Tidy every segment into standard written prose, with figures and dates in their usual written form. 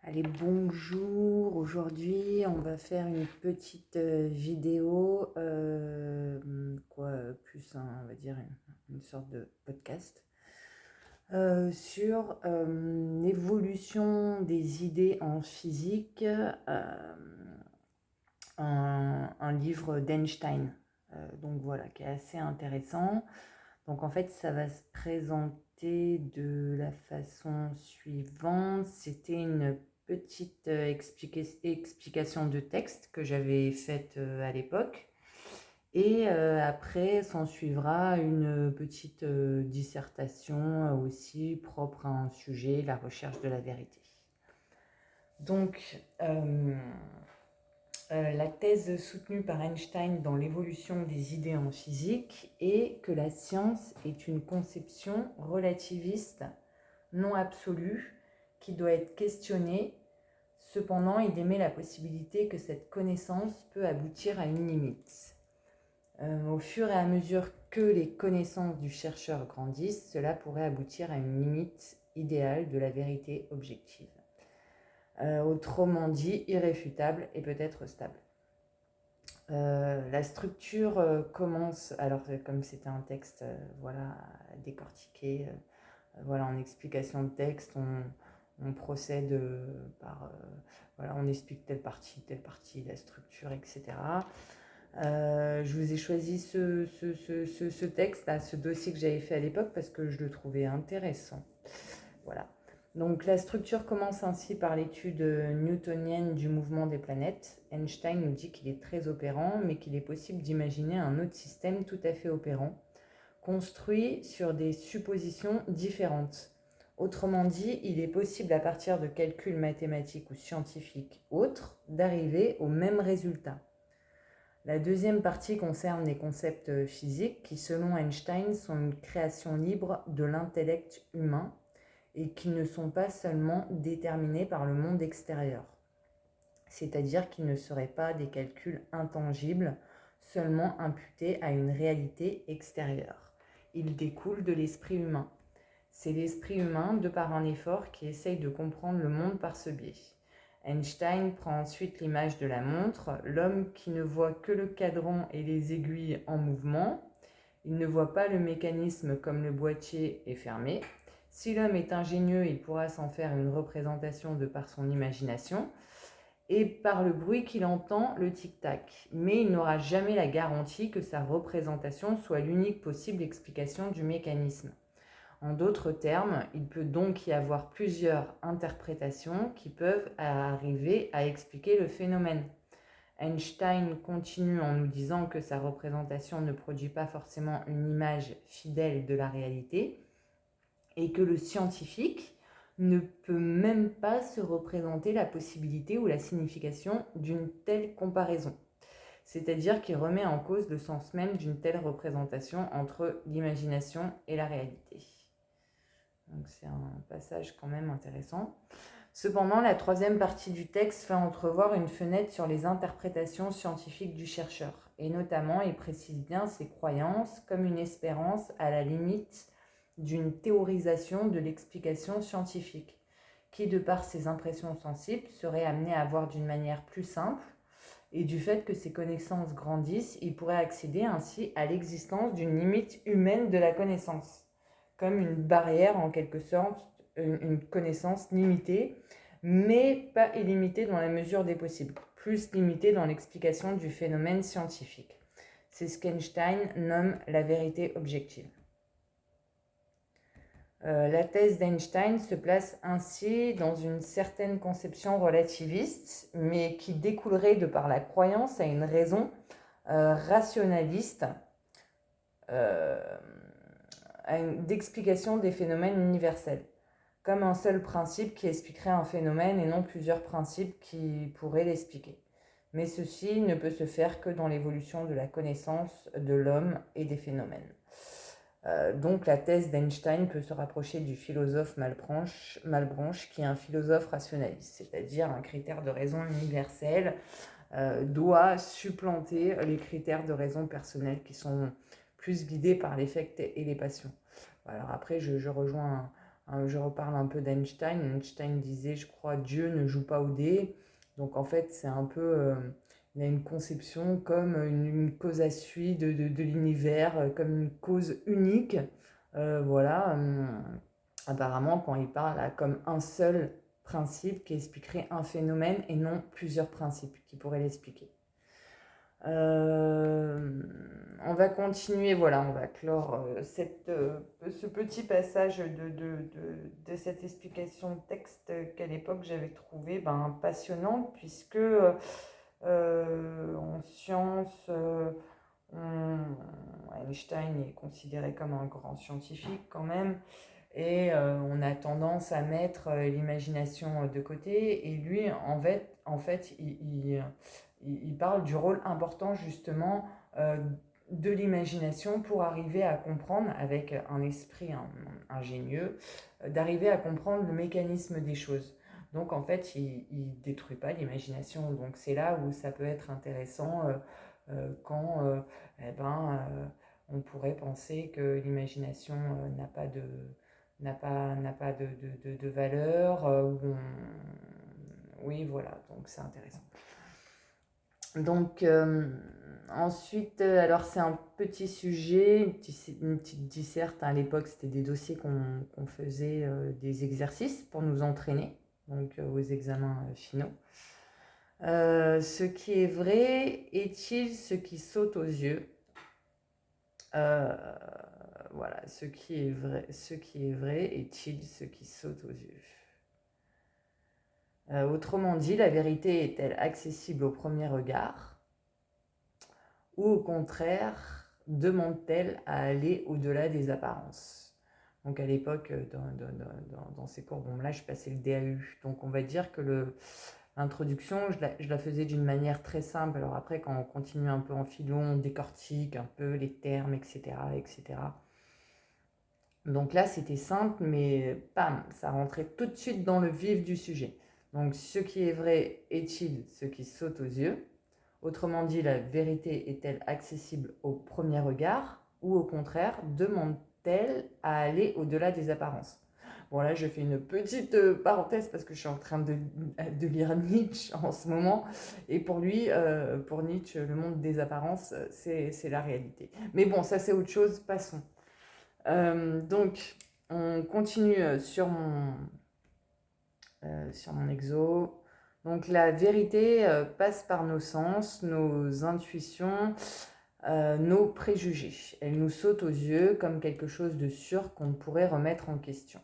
Allez, bonjour. Aujourd'hui, on va faire une petite vidéo, on va dire une sorte de podcast sur l'évolution des idées en physique, un livre d'Einstein. Donc voilà, qui est assez intéressant. Donc en fait, ça va se présenter de la façon suivante. C'était une petite explication de texte que j'avais faite à l'époque. Et après, s'en suivra une petite dissertation aussi propre à un sujet, la recherche de la vérité. Donc, la thèse soutenue par Einstein dans l'évolution des idées en physique est que la science est une conception relativiste non absolue qui doit être questionnée. Cependant, il émet la possibilité que cette connaissance peut aboutir à une limite. Au fur et à mesure que les connaissances du chercheur grandissent, cela pourrait aboutir à une limite idéale de la vérité objective. Autrement dit, irréfutable et peut-être stable. La structure commence, alors comme c'était un texte à décortiquer, en explication de texte, on procède on explique telle partie, la structure, etc. Je vous ai choisi ce texte, là, ce dossier que j'avais fait à l'époque parce que je le trouvais intéressant. Voilà. Donc la structure commence ainsi par l'étude newtonienne du mouvement des planètes. Einstein nous dit qu'il est très opérant, mais qu'il est possible d'imaginer un autre système tout à fait opérant, construit sur des suppositions différentes. Autrement dit, il est possible à partir de calculs mathématiques ou scientifiques autres d'arriver au même résultat. La deuxième partie concerne les concepts physiques qui, selon Einstein, sont une création libre de l'intellect humain et qui ne sont pas seulement déterminés par le monde extérieur. C'est-à-dire qu'ils ne seraient pas des calculs intangibles, seulement imputés à une réalité extérieure. Ils découlent de l'esprit humain. C'est l'esprit humain, de par un effort, qui essaye de comprendre le monde par ce biais. Einstein prend ensuite l'image de la montre, l'homme qui ne voit que le cadran et les aiguilles en mouvement. Il ne voit pas le mécanisme comme le boîtier est fermé. Si l'homme est ingénieux, il pourra s'en faire une représentation de par son imagination et par le bruit qu'il entend, le tic-tac. Mais il n'aura jamais la garantie que sa représentation soit l'unique possible explication du mécanisme. En d'autres termes, il peut donc y avoir plusieurs interprétations qui peuvent arriver à expliquer le phénomène. Einstein continue en nous disant que sa représentation ne produit pas forcément une image fidèle de la réalité et que le scientifique ne peut même pas se représenter la possibilité ou la signification d'une telle comparaison. C'est-à-dire qu'il remet en cause le sens même d'une telle représentation entre l'imagination et la réalité. Donc c'est un passage quand même intéressant. Cependant, la troisième partie du texte fait entrevoir une fenêtre sur les interprétations scientifiques du chercheur. Et notamment, il précise bien ses croyances comme une espérance à la limite d'une théorisation de l'explication scientifique, qui, de par ses impressions sensibles, serait amené à voir d'une manière plus simple. Et du fait que ses connaissances grandissent, il pourrait accéder ainsi à l'existence d'une limite humaine de la connaissance, comme une barrière en quelque sorte, une connaissance limitée, mais pas illimitée dans la mesure des possibles, plus limitée dans l'explication du phénomène scientifique. C'est ce qu'Einstein nomme la vérité objective. La thèse d'Einstein se place ainsi dans une certaine conception relativiste, mais qui découlerait de par la croyance à une raison rationaliste d'explication des phénomènes universels, comme un seul principe qui expliquerait un phénomène et non plusieurs principes qui pourraient l'expliquer. Mais ceci ne peut se faire que dans l'évolution de la connaissance de l'homme et des phénomènes. Donc la thèse d'Einstein peut se rapprocher du philosophe Malebranche, qui est un philosophe rationaliste, c'est-à-dire un critère de raison universel doit supplanter les critères de raison personnelle qui sont plus guidés par l'affect et les passions. Alors après, je rejoins Je reparle un peu d'Einstein. Einstein disait, je crois, Dieu ne joue pas au dé. Donc en fait, c'est un peu, il a une conception comme une cause à suivre de l'univers, comme une cause unique. Voilà. Apparemment, quand il parle comme un seul principe qui expliquerait un phénomène et non plusieurs principes qui pourraient l'expliquer. Euh, on va continuer, voilà, on va clore ce petit passage de cette explication de texte qu'à l'époque j'avais trouvé passionnante, puisque en sciences, Einstein est considéré comme un grand scientifique quand même, et on a tendance à mettre l'imagination de côté, et lui, en fait il parle du rôle important justement de l'imagination pour arriver à comprendre, avec un esprit ingénieux, d'arriver à comprendre le mécanisme des choses. Donc en fait, il ne détruit pas l'imagination. Donc c'est là où ça peut être intéressant quand eh ben, on pourrait penser que l'imagination n'a pas de valeur. Oui, voilà, donc c'est intéressant. Donc ensuite, alors c'est un petit sujet, une petite disserte. À l'époque, c'était des dossiers qu'on faisait, des exercices pour nous entraîner, donc aux examens finaux. Ce qui est vrai est-il ce qui saute aux yeux? Voilà, ce qui est vrai est-il ce qui saute aux yeux? Autrement dit, la vérité est-elle accessible au premier regard? Ou au contraire, demande-t-elle à aller au-delà des apparences? Donc à l'époque, dans ces cours, bon là je passais le DAU, donc on va dire que l'introduction, je la faisais d'une manière très simple. Alors après, quand on continue un peu en philo, on décortique un peu les termes, etc., etc. Donc là, c'était simple, mais pam, ça rentrait tout de suite dans le vif du sujet. Donc ce qui est vrai est-il ce qui saute aux yeux? Autrement dit, la vérité est-elle accessible au premier regard? Ou au contraire, demande-t-elle à aller au-delà des apparences? Bon là, je fais une petite parenthèse parce que je suis en train de lire Nietzsche en ce moment. Et pour lui, pour Nietzsche, le monde des apparences, c'est la réalité. Mais bon, ça c'est autre chose, passons. Donc, on continue sur mon exo. Donc la vérité passe par nos sens, nos intuitions, nos préjugés. Elle nous saute aux yeux comme quelque chose de sûr qu'on ne pourrait remettre en question.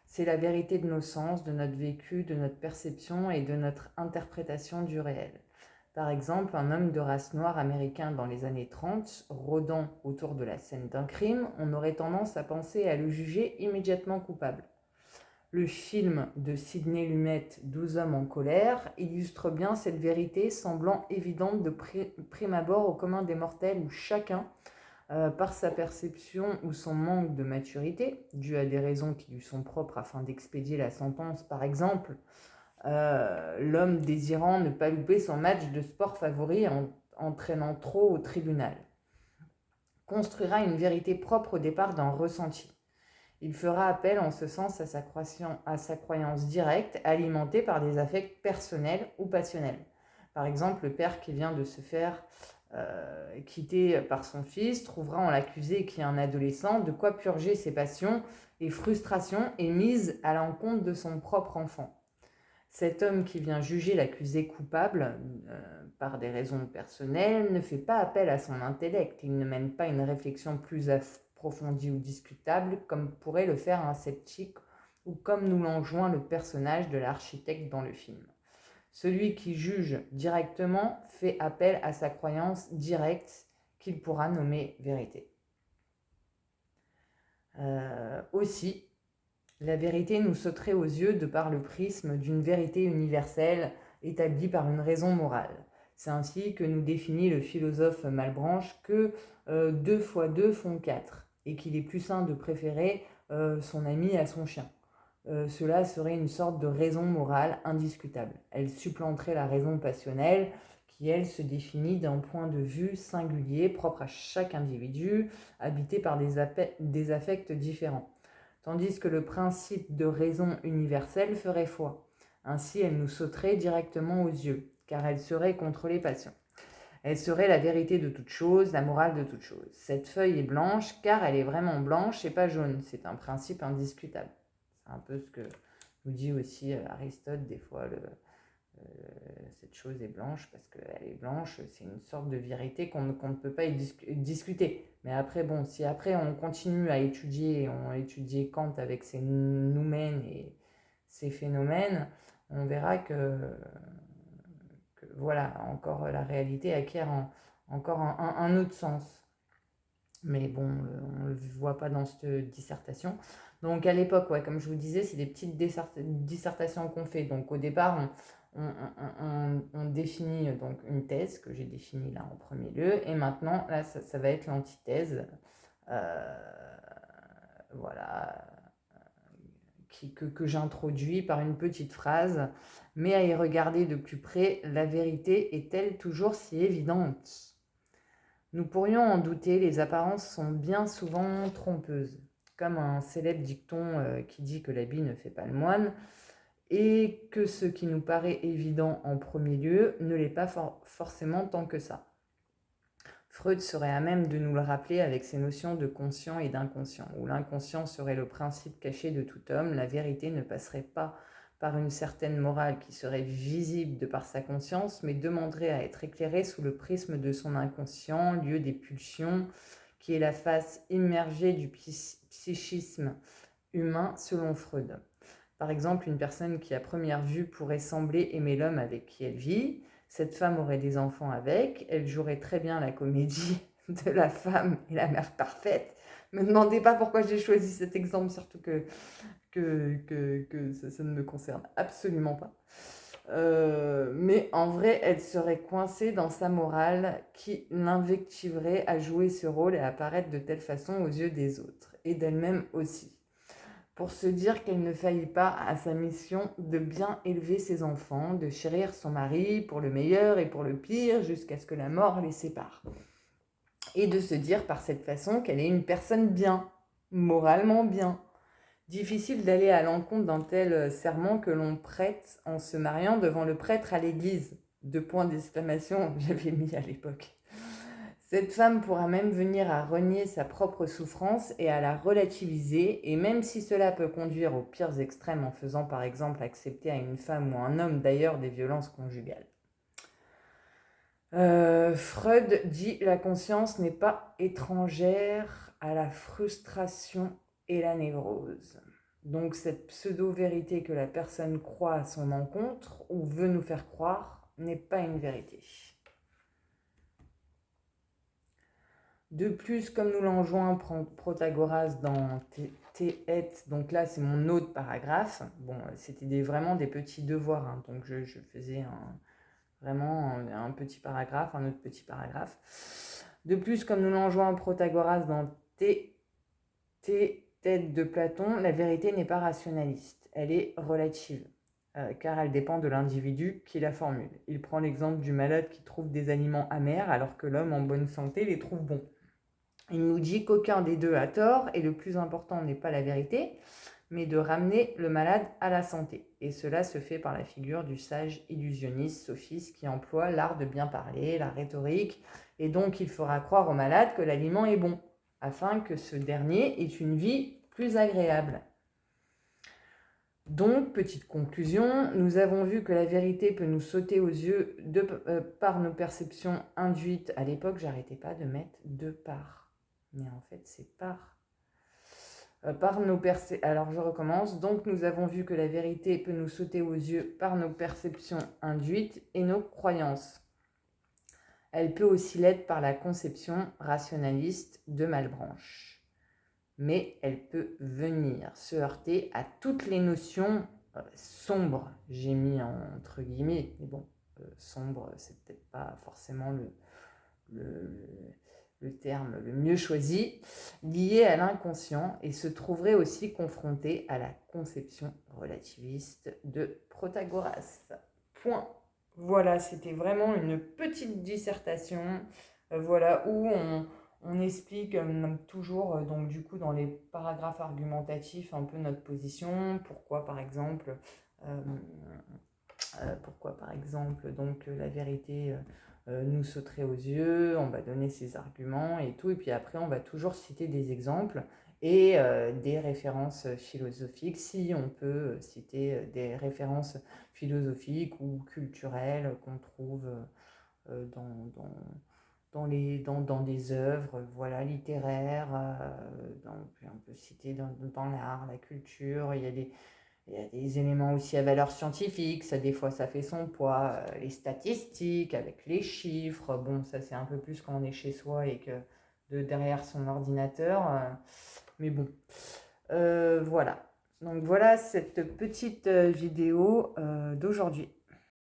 C'est la vérité de nos sens, de notre vécu, de notre perception et de notre interprétation du réel. Par exemple, un homme de race noire américain dans les années 30, rôdant autour de la scène d'un crime, on aurait tendance à penser et à le juger immédiatement coupable. Le film de Sidney Lumet, 12 hommes en colère, illustre bien cette vérité semblant évidente de prime abord au commun des mortels, où chacun, par sa perception ou son manque de maturité, dû à des raisons qui lui sont propres afin d'expédier la sentence, par exemple, l'homme désirant ne pas louper son match de sport favori en entraînant trop au tribunal, construira une vérité propre au départ d'un ressenti. Il fera appel en ce sens à sa croyance directe, alimentée par des affects personnels ou passionnels. Par exemple, le père qui vient de se faire quitter par son fils trouvera en l'accusé, qui est un adolescent, de quoi purger ses passions et frustrations émises à l'encontre de son propre enfant. Cet homme qui vient juger l'accusé coupable par des raisons personnelles ne fait pas appel à son intellect. Il ne mène pas une réflexion plus approfondie ou discutable comme pourrait le faire un sceptique ou comme nous l'enjoint le personnage de l'architecte dans le film. Celui qui juge directement fait appel à sa croyance directe qu'il pourra nommer vérité. Aussi, la vérité nous sauterait aux yeux de par le prisme d'une vérité universelle établie par une raison morale. C'est ainsi que nous définit le philosophe Malebranche que 2 fois 2 font 4 et qu'il est plus sain de préférer son ami à son chien. Cela serait une sorte de raison morale indiscutable. Elle supplanterait la raison passionnelle qui, elle, se définit d'un point de vue singulier, propre à chaque individu, habité par des affects différents. tandis que le principe de raison universelle ferait foi. Ainsi, elle nous sauterait directement aux yeux, car elle serait contre les passions. Elle serait la vérité de toute chose, la morale de toute chose. Cette feuille est blanche, car elle est vraiment blanche et pas jaune. C'est un principe indiscutable. C'est un peu ce que nous dit aussi Aristote, des fois, cette chose est blanche parce qu'elle est blanche, c'est une sorte de vérité qu'on ne peut pas discuter. Mais après, bon, si après on continue à étudier, on étudie Kant avec ses noumènes et ses phénomènes, on verra que voilà, encore la réalité acquiert encore un autre sens. Mais bon, on ne le voit pas dans cette dissertation. Donc à l'époque, ouais, comme je vous disais, c'est des petites dissertations qu'on fait. Donc au départ, on définit donc une thèse que j'ai définie là en premier lieu. Et maintenant, là, ça va être l'antithèse. Euh, voilà, que j'introduis par une petite phrase. Mais à y regarder de plus près, la vérité est-elle toujours si évidente ? Nous pourrions en douter, les apparences sont bien souvent trompeuses, comme un célèbre dicton qui dit que l'habit ne fait pas le moine, et que ce qui nous paraît évident en premier lieu ne l'est pas forcément tant que ça. Freud serait à même de nous le rappeler avec ses notions de conscient et d'inconscient, où l'inconscient serait le principe caché de tout homme, la vérité ne passerait pas par une certaine morale qui serait visible de par sa conscience, mais demanderait à être éclairée sous le prisme de son inconscient, lieu des pulsions, qui est la face immergée du psychisme humain selon Freud. Par exemple, une personne qui à première vue pourrait sembler aimer l'homme avec qui elle vit, cette femme aurait des enfants avec, elle jouerait très bien la comédie de la femme et la mère parfaite. Me demandez pas pourquoi j'ai choisi cet exemple, surtout que ça ne me concerne absolument pas. Mais en vrai, elle serait coincée dans sa morale qui l'invectiverait à jouer ce rôle et à apparaître de telle façon aux yeux des autres, et d'elle-même aussi, pour se dire qu'elle ne faillit pas à sa mission de bien élever ses enfants, de chérir son mari pour le meilleur et pour le pire, jusqu'à ce que la mort les sépare. Et de se dire par cette façon qu'elle est une personne bien, moralement bien. Difficile d'aller à l'encontre d'un tel serment que l'on prête en se mariant devant le prêtre à l'église. 2 points d'exclamation, j'avais mis à l'époque. Cette femme pourra même venir à renier sa propre souffrance et à la relativiser, et même si cela peut conduire aux pires extrêmes en faisant par exemple accepter à une femme ou un homme d'ailleurs des violences conjugales. Freud dit la conscience n'est pas étrangère à la frustration et la névrose. Donc cette pseudo-vérité que la personne croit à son encontre ou veut nous faire croire n'est pas une vérité. De plus, comme nous l'enjoint Protagoras dans Théète, donc là c'est mon autre paragraphe, bon c'était vraiment des petits devoirs, hein, donc je faisais vraiment un petit paragraphe, un autre petit paragraphe. De plus, comme nous l'enjoint Protagoras dans Théète de Platon, la vérité n'est pas rationaliste, elle est relative. Car elle dépend de l'individu qui la formule. Il prend l'exemple du malade qui trouve des aliments amers alors que l'homme en bonne santé les trouve bons. Il nous dit qu'aucun des deux a tort et le plus important n'est pas la vérité, mais de ramener le malade à la santé. Et cela se fait par la figure du sage illusionniste, sophiste, qui emploie l'art de bien parler, la rhétorique, et donc il fera croire au malade que l'aliment est bon, afin que ce dernier ait une vie plus agréable. Donc, petite conclusion, nous avons vu que la vérité peut nous sauter aux yeux par nos perceptions induites. À l'époque, j'arrêtais pas de mettre de par. Mais en fait, c'est par nos perceptions. Alors, je recommence. Donc, nous avons vu que la vérité peut nous sauter aux yeux par nos perceptions induites et nos croyances. Elle peut aussi l'être par la conception rationaliste de Malebranche. Mais elle peut venir se heurter à toutes les notions sombres. J'ai mis entre guillemets, mais bon, sombre, c'est peut-être pas forcément le terme le mieux choisi, lié à l'inconscient et se trouverait aussi confronté à la conception relativiste de Protagoras. Point. Voilà, c'était vraiment une petite dissertation, voilà, où On explique toujours, donc du coup, dans les paragraphes argumentatifs, un peu notre position, pourquoi par exemple, donc la vérité nous sauterait aux yeux, on va donner ses arguments et tout, et puis après, on va toujours citer des exemples et des références philosophiques, si on peut citer des références philosophiques ou culturelles qu'on trouve dans dans des œuvres voilà, littéraires, on peut citer dans l'art, la culture, il y a des éléments aussi à valeur scientifique, ça des fois ça fait son poids, les statistiques avec les chiffres, bon ça c'est un peu plus quand on est chez soi et que derrière son ordinateur, mais bon, voilà. Donc voilà cette petite vidéo d'aujourd'hui.